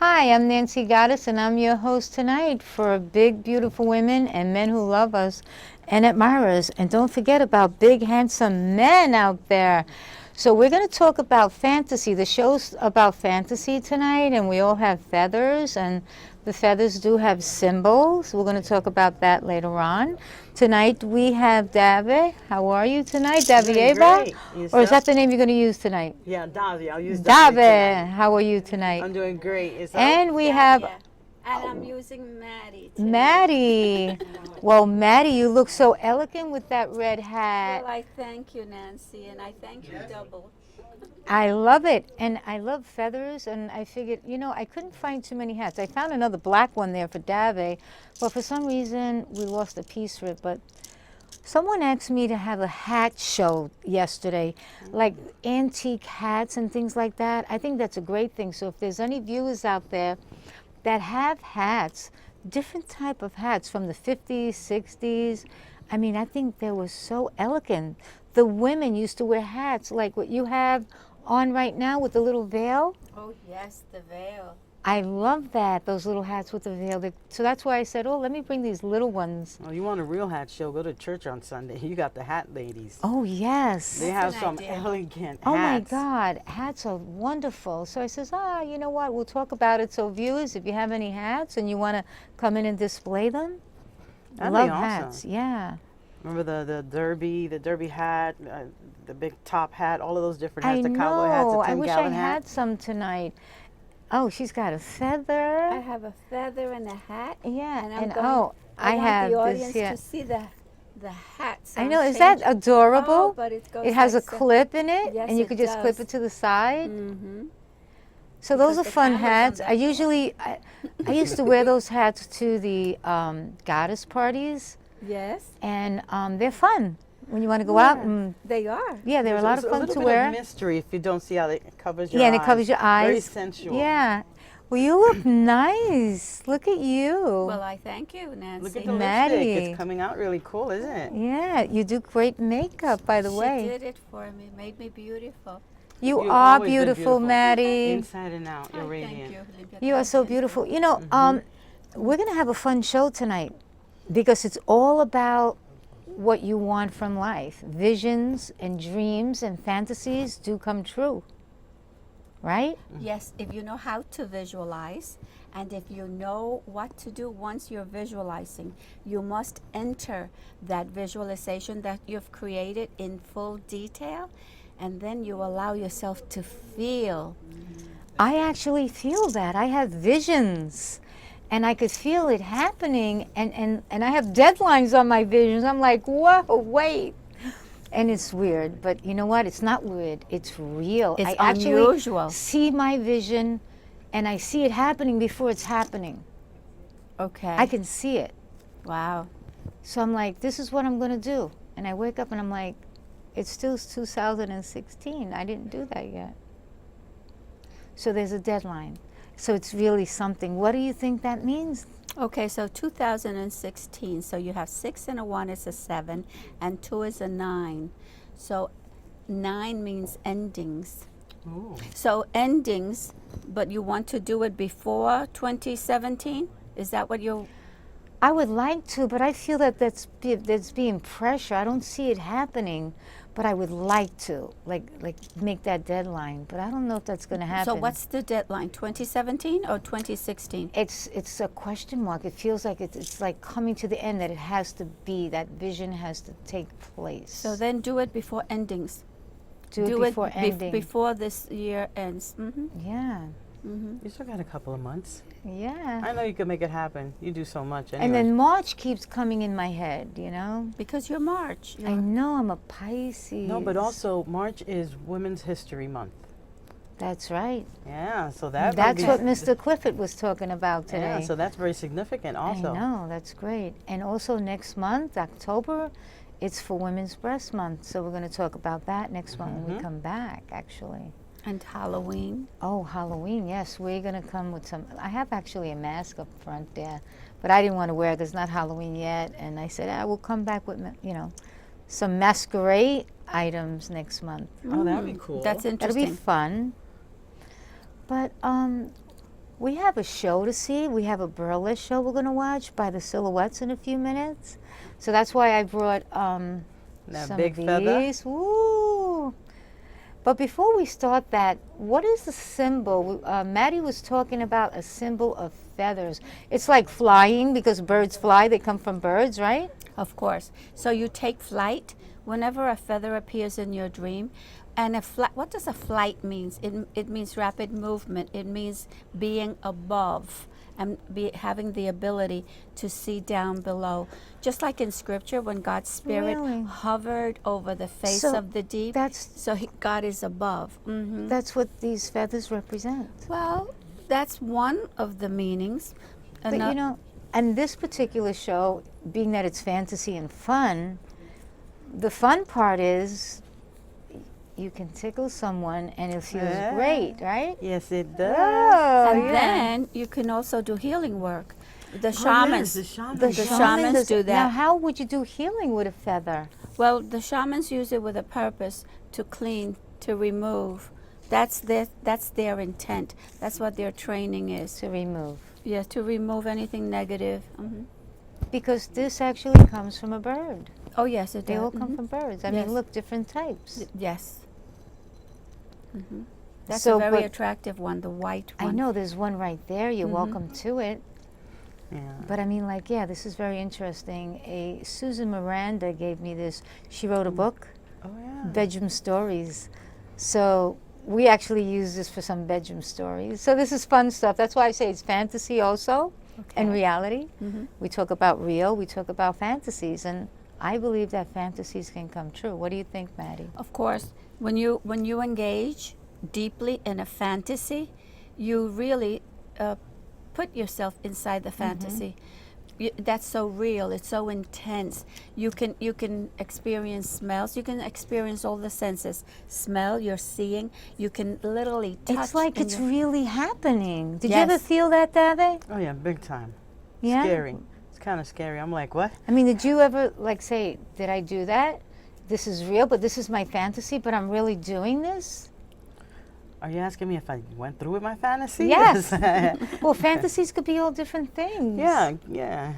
Hi, I'm Nancy Goddess, and I'm your host tonight for big, beautiful women and men who love us and admire us. And don't forget about big, handsome men out there. So we're going to talk about fantasy. The show's about fantasy tonight, and we all have feathers, and the feathers do have symbols. We're going to talk about that later on. Tonight we have Dave. How are you tonight, Davieva? Or is that the name you're going to use tonight? Yeah, Davi. I'll use Dave. Davi. How are you tonight? I'm doing great. And we have And I'm using Maddie tonight. Maddie. Well, Maddie, you look so elegant with that red hat. Well, I thank you, Nancy, and I thank you double. I love it, and I love feathers, and I figured, I couldn't find too many hats. I found another black one there for Dave, but for some reason we lost a piece for it. But someone asked me to have a hat show yesterday, like antique hats and things like that. I think that's a great thing. So if there's any viewers out there that have hats, different type of hats from the 50s, 60s, I mean, I think they were so elegant. The women used to wear hats like what you have on right now with the little veil. Oh, yes, the veil. I love that, those little hats with the veil. So that's why I said, oh, let me bring these little ones. Oh, you want a real hat show? Go to church on Sunday. You got the hat ladies. Oh, yes. They have an some idea. elegant hats. Oh, my God. Hats are wonderful. So I says, you know what? We'll talk about it. So viewers, if you have any hats and you want to come in and display them, That'd love be awesome. hats. Yeah. Remember the derby hat, the big top hat, all of those different I hats, the know. cowboy hats, the I 10 wish I gallon hat. had some tonight. Oh, she's got a I feather. have a feather and a hat. Yeah. And I'm And going, I want have the this audience here. to see the hats. I know. Is that adorable? Oh, but it goes It has a like so. clip in it, Yes, and you it could just clip does. it to the side. Mm-hmm. So those are Because the fun camera's on hats. that I usually, I used to wear those hats to the goddess parties, Yes. and they're fun when you want to go out. Yeah, And, they are. yeah, they're a lot of There's fun little to bit wear. of mystery if you don't see how it covers your Yeah, eyes. and it covers your eyes. Very sensual. Yeah. Well, you look nice. Look at you. Well, I thank you, Nancy. Look at the Maddie. lipstick. It's coming out really cool, isn't it? Yeah, you do great makeup, by the She way. did it for me, made me beautiful. You You've are always been beautiful, beautiful. Maddie. Inside and out, you're Oh, radiant. thank you, Olympia. You are so beautiful. We're going to have a fun show tonight because it's all about what you want from life. Visions and dreams and fantasies do come true, right? Yes, if you know how to visualize and if you know what to do once you're visualizing, you must enter that visualization that you've created in full detail, and then you allow yourself to feel. I actually feel that. I have visions and I could feel it happening, and I have deadlines on my visions. I'm like, whoa, wait. And it's weird, but you know what? It's not weird. It's real. It's I actually unusual. see my vision and I see it happening before it's happening. Okay. I can see it. Wow. So I'm like, this is what I'm going to do. And I wake up and I'm like, it's still 2016. I didn't do that yet. So there's a deadline. So it's really something. What do you think that means? Okay, so 2016. So you have 6 and a 1 is a 7, and 2 is a 9. So 9 means endings. Ooh. So endings, but you want to do it before 2017? Is that what you're... I would like to, but I feel that that's being pressure. I don't see it happening, but I would like to, like make that deadline. But I don't know if that's going to happen. So what's the deadline, 2017 or 2016? It's a question mark. It feels like it's like coming to the end, that it has to be, that vision has to take place. So then do it before endings. do it before ending. Before this year ends. Mm-hmm. Yeah, You still got a couple of months. yeah. I know you can make it happen. You do so much anyway. And then March keeps coming in my head, you know? Because you're March. I know I'm a Pisces. No, but also March is Women's History Month. That's right. Yeah, so that might That's be- what Mr. Clifford was talking about today. Yeah, so that's very significant also. I know, that's great. And also next month, October, it's for Women's Breast Month. So we're going to talk about that next month when we come back, actually. And Halloween. Oh, Halloween, yes. We're going to come with some. I have actually a mask up front there, but I didn't want to wear it. It's not Halloween yet. And I said, I will come back with, some masquerade items next month. Oh, that'd be cool. That's That'll interesting. be fun. But We have a show to see. We have a burlesque show we're going to watch by the Silhouettes in a few minutes. So that's why I brought That some big of feather. these. Woo! But before we start that, what is the symbol? Maddie was talking about a symbol of feathers. It's like flying because birds fly. They come from birds, right? Of course. So you take flight whenever a feather appears in your dream. And what does a flight means? It means rapid movement. It means being above and having the ability to see down below. Just like in scripture when God's spirit Really? hovered over the face So of the deep. that's God is above. that's what these feathers represent. Well, that's one of the meanings. But you know, and this particular show, being that it's fantasy and fun, the fun part is you can tickle someone and it feels great, right? Yes, it does. Oh, and yeah. then you can also do healing work. The Oh, shamans, yes, the shamans. the shamans do that. Now, how would you do healing with a feather? Well, the shamans use it with a purpose to clean, to remove. That's their intent. That's what their training is. To remove. Yeah, to remove anything negative. Because this actually comes from a bird. Oh yes, it They does. all come from birds. I Yes. mean, look, different types. Yes. That's So, a very but- attractive one, the white I one. know there's one right there. You're welcome to it. Yeah. But I mean, like, yeah, this is very interesting. Susan Miranda gave me this. She wrote a book, Oh, yeah. Bedroom Stories. So we actually use this for some bedroom stories. So this is fun stuff. That's why I say it's fantasy also and reality. We talk about real, we talk about fantasies, and I believe that fantasies can come true. What do you think, Maddie? Of course, when you engage deeply in a fantasy, you really put yourself inside the fantasy. That's so real. It's so intense. You can experience smells. You can experience all the senses. Smell. You're seeing. You can literally touch. It's like in it's your- really happening. Did you ever Yes. feel that, Dave? Oh, yeah, big time. Yeah? Scary. It's kind of scary. I'm like, what? I mean, did you ever like say, did I do that? This is real, but this is my fantasy, but I'm really doing this? Are you asking me if I went through with my fantasy? Yes. Well, fantasies could be all different things. Yeah, yeah.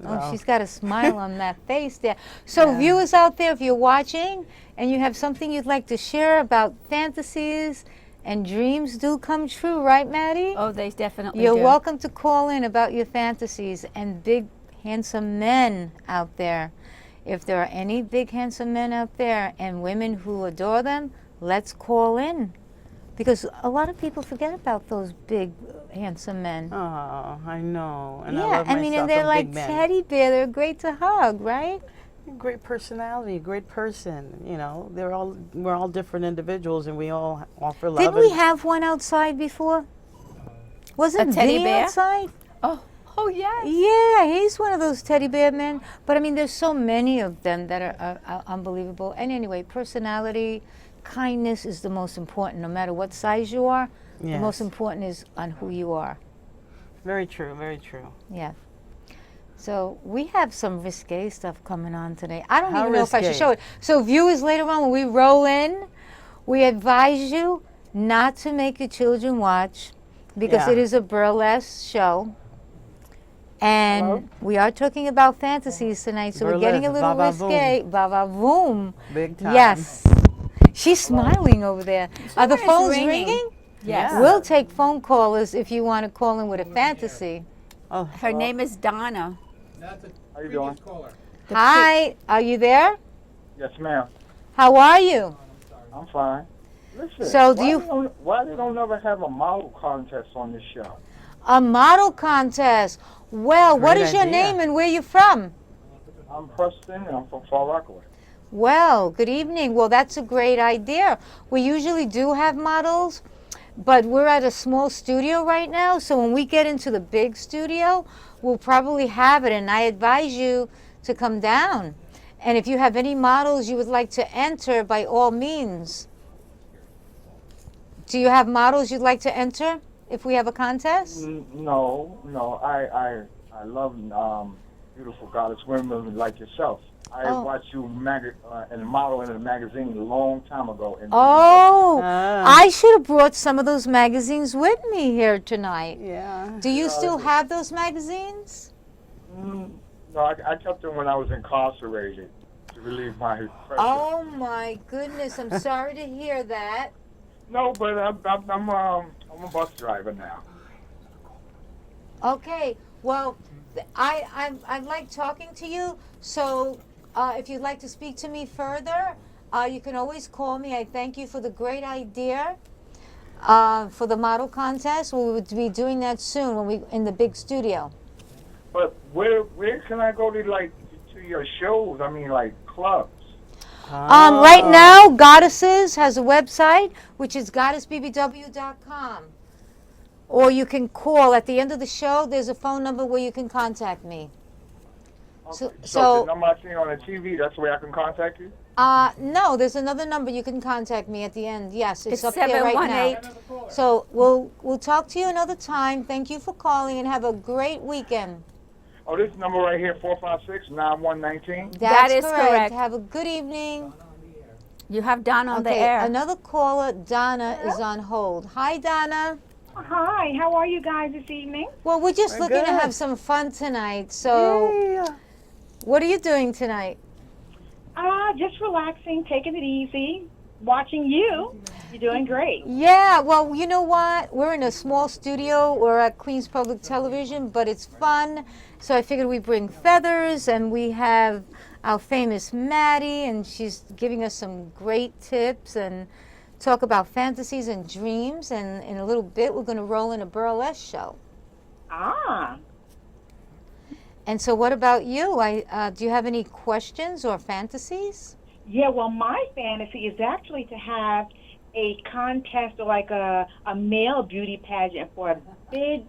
Oh, Well, she's got a smile on that face there. So, Yeah. viewers out there, if you're watching and you have something you'd like to share about fantasies and dreams do come true, right, Maddie? Oh, they definitely You're do. welcome to call in about your fantasies. And big, handsome men out there. If there are any big, handsome men out there and women who adore them, let's call in. Because a lot of people forget about those big, handsome men. oh, I know. And I Yeah, love I mean, myself and they're a like big man. teddy bear. They're great to hug, right? Great personality, great person. You know, we're all different individuals, and we all offer love. Didn't we and- have one outside before? Wasn't A teddy Vinny bear? outside? Oh yes. Yeah, he's one of those teddy bear men. But I mean, there's so many of them that are unbelievable. And anyway, personality, kindness is the most important. No matter what size you are, the most Yes. important is on who you are. Very true. Very true. Yeah. So we have some risque stuff coming on today. I don't How even know if I should risque? show it. So viewers, later on when we roll in, we advise you not to make your children watch because Yeah. it is a burlesque show. And Hello? we are talking about fantasies tonight, so we're getting a Burlesque, little va-va-voom. risque. Va-va-voom. Big time. Yes. She's smiling over there. Are the Someone is phones ringing. ringing? Yes. Yeah. We'll take phone callers if you want to call in with a fantasy. Oh, Her name is Donna. How you doing? Hi, are you there? Yes, ma'am. How are you? I'm fine. Listen, So do why you- they don't- why they don't never have a model contest on this show? A model contest. Well, what Great is your idea. name and where you from? I'm Preston, and I'm from Far Rockaway. Well, good evening. Well, that's a great idea. We usually do have models, but we're at a small studio right now, so when we get into the big studio, we'll probably have it, and I advise you to come down. And if you have any models you would like to enter, by all means. Do you have models you'd like to enter if we have a contest? No, I love beautiful goddess women like yourself. I Oh. watched you in a model in a magazine a long time ago. In Oh, Ah. I should have brought some of those magazines with me here tonight. Yeah. Do you still have those magazines? No, I kept them when I was incarcerated to relieve my pressure. Oh my goodness, I'm sorry to hear that. No, but I'm a bus driver now. Okay, well, I like talking to you, so if you'd like to speak to me further, you can always call me. I thank you for the great idea for the model contest. We would be doing that soon when we in the big studio. But where can I go to to your shows? I mean, like clubs. Right now, Goddesses has a website, which is goddessbbw.com. Or you can call at the end of the show. There's a phone number where you can contact me. So So the number I see on the TV, that's where I can contact you? no, there's another number you can contact me at the end. Yes, it's up there right 718. now. So we'll talk to you another time. Thank you for calling and have a great weekend. Oh, this number right here, 456-9119. That's is correct. Have a good evening. You have Donna on the Okay, air. another caller, Donna, is on hold. Hi, Donna. Hi, how are you guys this evening? Well, we're just We're looking to good. have some fun tonight. So, Yeah. what are you doing tonight? Just relaxing, taking it easy, watching you. You're doing great. Yeah, well, you know what? We're in a small studio. We're at Queens Public Television, but it's fun. So I figured we bring feathers, and we have our famous Maddie, and she's giving us some great tips and talk about fantasies and dreams. And in a little bit, we're going to roll in a burlesque show. Ah, And so, what about you? Do you have any questions or fantasies? yeah, well, my fantasy is actually to have a contest or like a male beauty pageant for a big,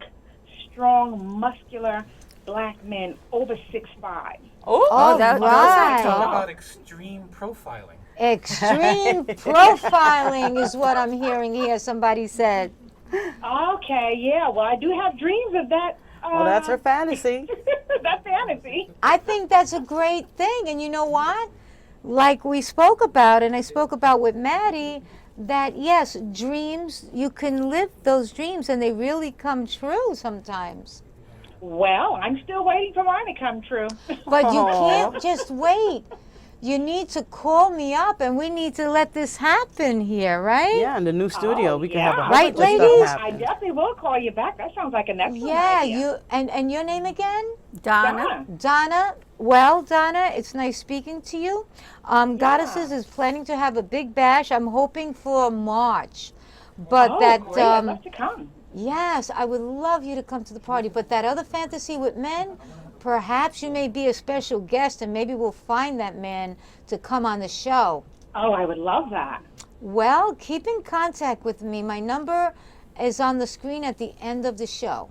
strong, muscular black men over 6'5". All those are right. tall. What about extreme profiling? Extreme profiling is what I'm hearing here, somebody said. Okay, yeah, well, I do have dreams of that. Well, that's her fantasy. That fantasy. I think that's a great thing. And you know what? Like we spoke about, and I spoke about with Maddie, that yes, dreams, you can live those dreams and they really come true sometimes. Well, I'm still waiting for mine to come true. But you Aw. can't just wait. You need to call me up and we need to let this happen here, right? Yeah, in the new studio, we can have a yeah. whole Right, bunch of stuff ladies? I happen. definitely will call you back. That sounds like an excellent Yeah, idea. you and your name again? Donna. Donna. Well, Donna, it's nice speaking to you. Goddesses is planning to have a big bash. I'm hoping for March. But Oh, that great. I'd love to come. yes, I would love you to come to the party. But that other fantasy with men, perhaps you may be a special guest and maybe we'll find that man to come on the show. Oh, I would love that. Well, keep in contact with me. My number is on the screen at the end of the show.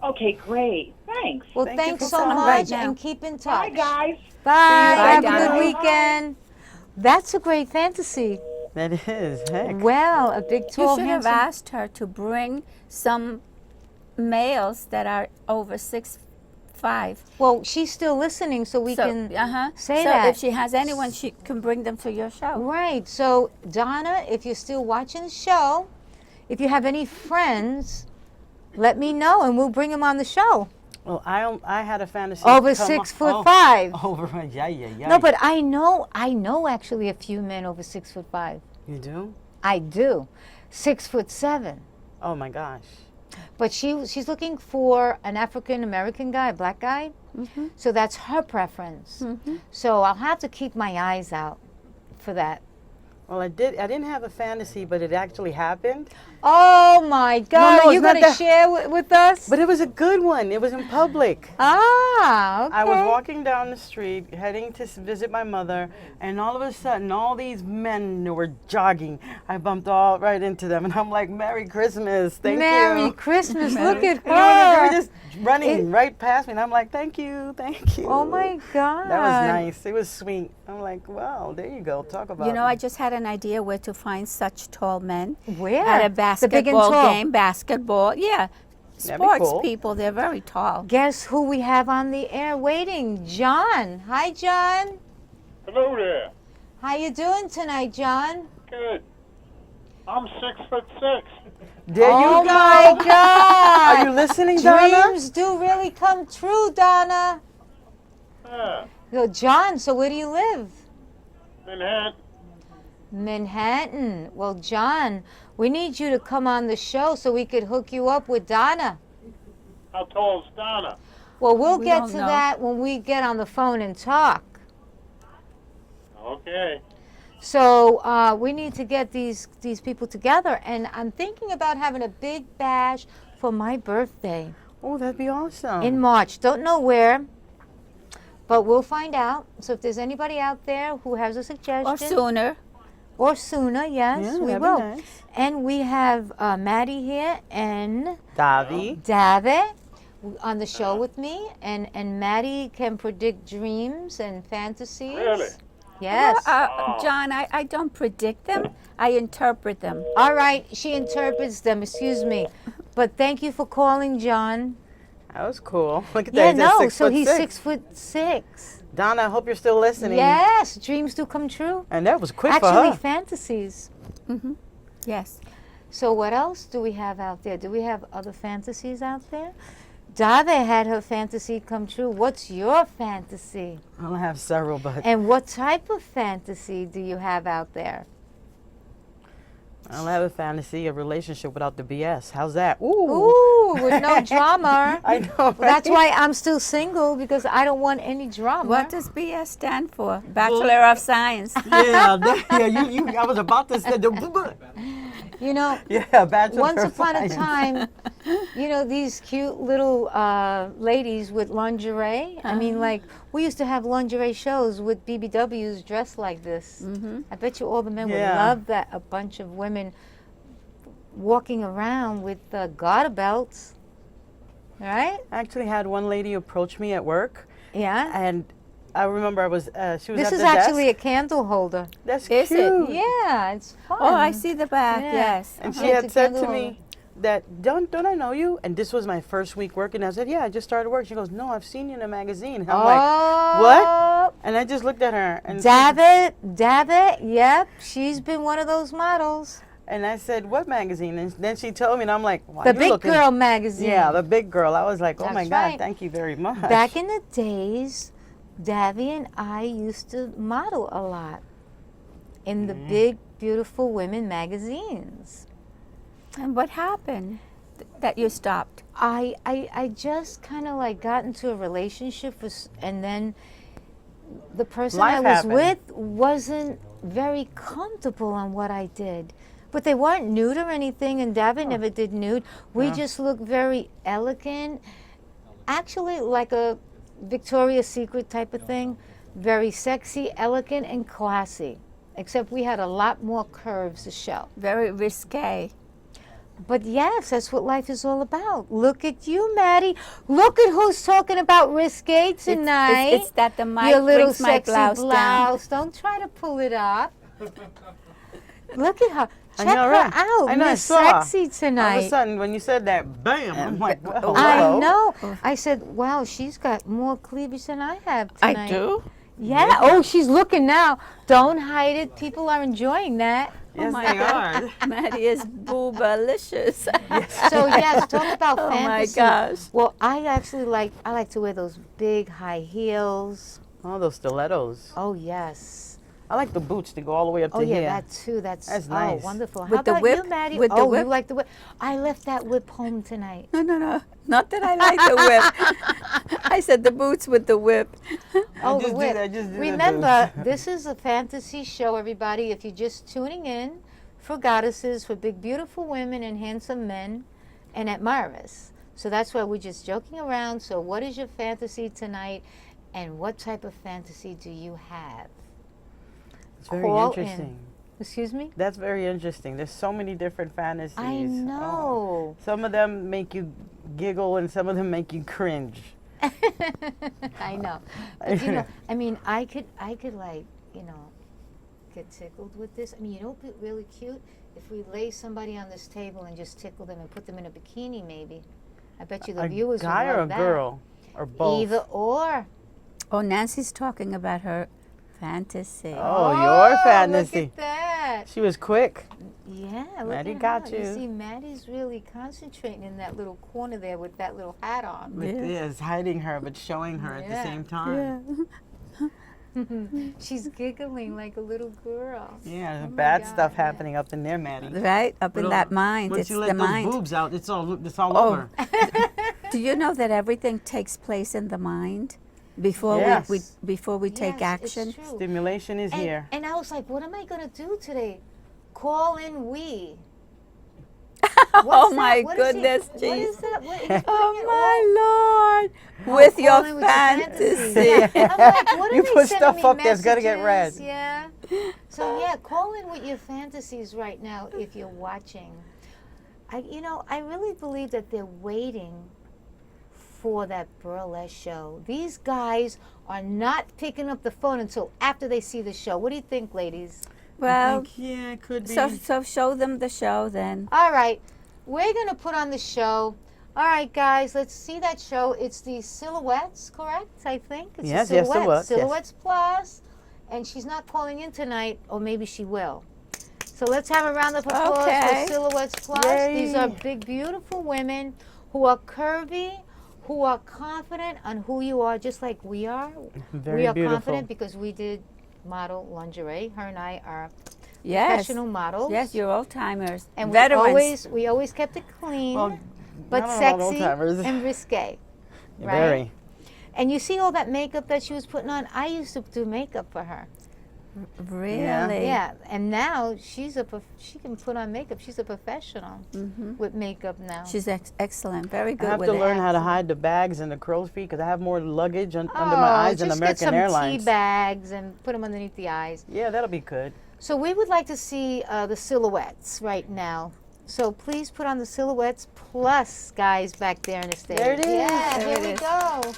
Okay, great. Thanks. Well, Thank you thanks for so calling much right now. and keep in Bye, touch. guys. Bye. Bye, Have a Donna. good weekend. That's a great fantasy. That is, heck. Well, a big, You tall, should have handsome. asked her to bring some males that are over 6'5". Well, she's still listening, so we can say so that. if she has anyone, she can bring them to your show. Right. So, Donna, if you're still watching the show, if you have any friends, let me know and we'll bring them on the show. Well, I had a fantasy. Over come 6'5". Over, yeah. No, but I know actually a few men over 6'5". You do? I do. 6'7". Oh my gosh. But she's looking for an African American guy, a black guy. So that's her preference. So I'll have to keep my eyes out for that. Well, I didn't have a fantasy, but it actually happened. Oh my God! no, Are you it's not going to that- share with us? But it was a good one. It was in public. Ah, okay. I was walking down the street, heading to visit my mother, and all of a sudden, all these men who were jogging, I bumped all right into them, and I'm like, "Merry Christmas, thank Merry you." Christmas! Look at And they were her. just running right past me, and I'm like, "Thank you, thank you." Oh my God! That was nice. It was sweet. I'm like, "Wow, there you go. Talk about." You know, I just had an idea where to find such tall men. Where? At a The big and basketball tall. game, basketball. Yeah. That'd be sports cool. people. They're very tall. Guess who we have on the air waiting? John. Hi, John. Hello there. How you doing tonight, John? Good. I'm 6'6". There Oh you go. my God! Are you listening, Donna? Dreams do really come true, Donna. Yeah. Yo, John, so where do you live? Manhattan. Manhattan. Well, John, we need you to come on the show so we could hook you up with Donna. How tall is Donna? Well, we'll We get don't to know. that when we get on the phone and talk. Okay. So we need to get these people together, and I'm thinking about having a big bash for my birthday Oh, that'd be awesome. in March. Don't know where, but we'll find out. So if there's anybody out there who has a suggestion, Or sooner. or sooner, yes, Yeah, we that'd be will. nice. And we have Maddie here and Davi. Dave on the show with me, and Maddie can predict dreams and fantasies. Really? Yes. John, I don't predict them. I interpret them. All right, she interprets them, excuse me. But thank you for calling, John. That was cool. Look at Yeah, that. no, He's so he's 6'6". 6'6". Donna, I hope you're still listening. Yes, dreams do come true. And that was quick Actually, for her. fantasies. Yes. So what else do we have out there? Do we have other fantasies out there? Dave had her fantasy come true. What's your fantasy? I'll have several, but And what type of fantasy do you have out there? I'll have a fantasy, a relationship without the BS. How's that? Ooh. Ooh, with no drama. I know. Well, that's right? why I'm still single, because I don't want any drama. What does BS stand for? Bachelor of Science. I was about to say the. You know, Yeah, bachelor. once of upon a science. time, you know, these cute little ladies with lingerie. I mean, like, we used to have lingerie shows with BBWs dressed like this. I bet you all the men would Yeah. love that. A bunch of women walking around with garter belts. Right? I actually had one lady approach me at work, Yeah. and I remember she was This at is the actually desk. a candle holder. That's Is it? cute. Yeah, it's fun. Oh, I see the back. Yeah. Yes. And Uh-huh. she had It's a said to candle me that, don't I know you? And this was my first week working. I said, yeah, I just started work. She goes, no, I've seen you in a magazine. And I'm like, what? And I just looked at her. And Dabbit, yep, she's been one of those models. And I said, what magazine? And then she told me, and I'm like, why The you Big looking? Girl magazine. Yeah, the big girl. I was like, oh That's my God, right. thank you very much. Back in the days, Davy and I used to model a lot in the big, beautiful women magazines. And what happened that you stopped? I just kind of like got into a relationship and then the person I Life was happened. with wasn't very comfortable on what I did. But they weren't nude or anything, and Davy never did nude. We just looked very elegant, actually like a Victoria's Secret type of thing, very sexy, elegant, and classy. Except we had a lot more curves to show. Very risque. But yes, that's what life is all about. Look at you, Maddie. Look at who's talking about risque tonight. It's that the mic Your little brings my sexy blouse down. blouse. Don't try to pull it up. Look at her. I Check know, her right? out. I know, I Miss saw. Sexy All of a tonight. sudden, when you said that, bam, I'm like, well, I hello. know. I said, wow, she's got more cleavage than I have tonight. I do? Yeah. Oh, she's looking now. Don't hide it. People are enjoying that. Yes, my they God. are. Maddie is boobalicious. So yes, talk about Oh my fantasy. gosh. Well, I like to wear those big high heels. Oh, those stilettos. Oh yes. I like the boots to go all the way up Oh to yeah, here. that too. That's nice. wonderful. With How the about whip? you, Maddie? With the oh, whip? you like the whip? I left that whip home tonight. No. Not that I like the whip. I said the boots with the whip. Oh, just the do whip. that, just do that, Remember, this is a fantasy show, everybody. If you're just tuning in, for goddesses, for big, beautiful women and handsome men, and admirers. So that's why we're just joking around. So what is your fantasy tonight, and what type of fantasy do you have? It's very Call in. interesting. Excuse me? That's very interesting. There's so many different fantasies. I know. Some of them make you giggle and some of them make you cringe. I know. But you know, I mean, I could like, you know, get tickled with this. I mean, you know what'd be really cute? If we lay somebody on this table and just tickle them and put them in a bikini maybe. I bet you the A viewers guy would or a love that. girl? Or both? Either or. Oh, Nancy's talking about her fantasy. Oh, your Look fantasy. at that. She was quick. Yeah, look Maddie at got her. you. You see, Maddie's really concentrating in that little corner there with that little hat on. With this, hiding her, but showing her at the Yeah. same time. She's giggling like a little girl. Yeah, Oh my bad God, stuff yeah. happening up in there, Maddie. Right? Up in that mind. Once It's you the let those mind. boobs out, it's all Oh. over. Do you know that everything takes place in the mind before Yes. we take Yes, action? It's true. Stimulation is here. And I was like, what am I going to do today? Call in we. Oh What's my that? What is he- goodness, What jeez. is that? What, he's putting it Oh all- my Lord! With Oh, your calling with your fantasy. Yeah. I'm like, what are You they put sending stuff me up there, it's gotta get messages? read. Yeah. So yeah, call in with your fantasies right now if you're watching. I really believe that they're waiting for that burlesque show. These guys are not picking up the phone until after they see the show. What do you think, ladies? Well, Yeah, it could be. so show them the show then. All right, we're gonna put on the show. All right, guys, let's see that show. It's the Silhouettes, correct? I think it's Yes, the yes, Silhouettes. Silhouettes, yes. Silhouettes Plus, and she's not calling in tonight, or maybe she will. So let's have a round of applause Okay. for Silhouettes Plus. Yay. These are big, beautiful women who are curvy, who are confident on who you are, just like we are. Very we are beautiful. confident because we did model lingerie. Her and I are Yes. professional models. Yes, you're old timers. And Veterans. we always kept it clean, Well, but not all about sexy old-timers. and risque. Right? Very. And you see all that makeup that she was putting on? I used to do makeup for her. Really? Yeah, and now she can put on makeup. She's a professional with makeup now. She's excellent. Very I good have with to it. learn how to hide the bags and the crow's feet because I have more luggage under my Oh, eyes than just American get some Airlines. tea bags and put them underneath the eyes. Yeah, that'll be good. So we would like to see the Silhouettes right now. So please put on the Silhouettes Plus, guys, back there in the stage. There it is. Yeah, There here it we is. go.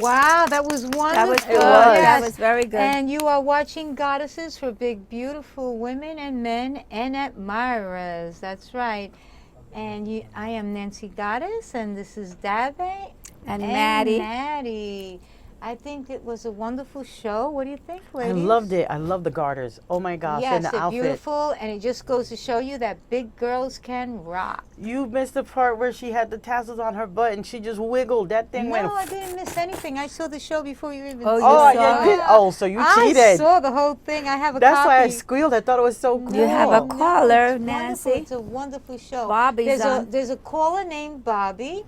Wow, that was wonderful. That was good. was. That was very good. And you are watching Goddesses for Big Beautiful Women and Men and Admirers. That's right. And I am Nancy Goddess, and this is Dave And Maddie. Maddie. I think it was a wonderful show. What do you think, I ladies? loved it. I love the garters. Oh my gosh, Yes, and the they're outfit. beautiful, and it just goes to show you that big girls can rock. You missed the part where she had the tassels on her butt and she just wiggled. That thing went. No, I didn't miss anything. I saw the show before you even Oh, you saw Oh, it. saw you did. Oh, so you I cheated. saw the whole thing. I have a That's copy. why I squealed. I thought it was so cool. You have a No, caller, it's wonderful. Nancy. It's a wonderful show. Bobby's on. There's a caller named Bobby,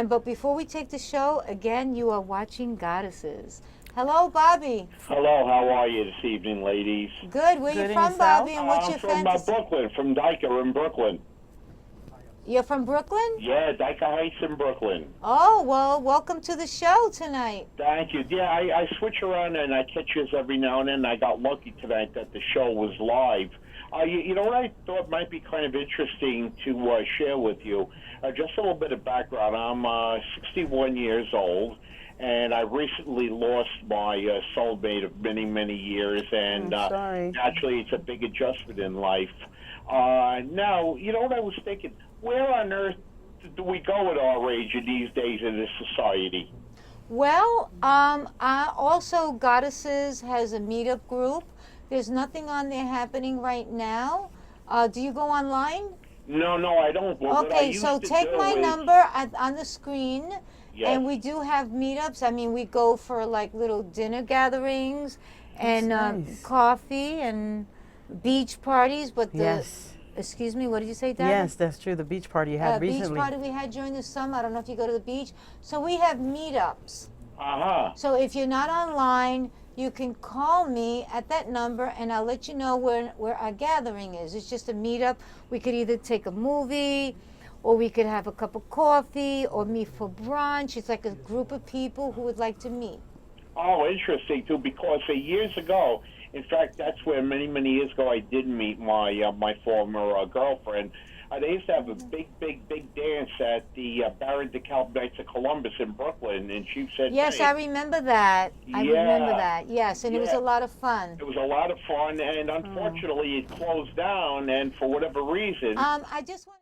but before we take the show, again, you are watching Goddesses. Hello, Bobby. Hello, how are you this evening, ladies? Good. Where Good, you and from, yourself? Bobby? And what's I'm your from fantasy? Brooklyn, from Dyker in Brooklyn. You're from Brooklyn? Yeah, Dyker Heights in Brooklyn. Oh, well, welcome to the show tonight. Thank you. Yeah, I switch around and I catch you every now and then. I got lucky tonight that the show was live. You know what I thought might be kind of interesting to share with you? Just a little bit of background. I'm 61 years old, and I recently lost my soulmate of many, many years, and I'm sorry. naturally it's a big adjustment in life. Now, you know what I was thinking? Where on earth do we go at our age in these days in this society? Well, also Goddesses has a meetup group. There's nothing on there happening right now. Do you go online? No, I don't. But what I Okay, used so to take do my is- number on the screen. Yes. And we do have meetups. I mean, we go for like little dinner gatherings and nice. coffee and beach parties. But Yes. excuse me, what did you say, Dad? Yes, that's true. The beach party you had Beach recently. party we had during the summer. I don't know if you go to the beach. So we have meetups. Uh-huh. So if you're not online, you can call me at that number and I'll let you know where our gathering is. It's just a meetup. We could either take a movie or we could have a cup of coffee or meet for brunch. It's like a group of people who would like to meet. Oh, interesting, too, because years ago, in fact, that's where many, many years ago I did meet my my former girlfriend. They used to have a big dance at the Baron DeKalb Knights of Columbus in Brooklyn, and she said, Yes, hey, I remember that. I remember Yeah. that. Yes, and it was Yeah. a lot of fun. it was a lot of fun, and unfortunately it closed down, and for whatever reason, I just want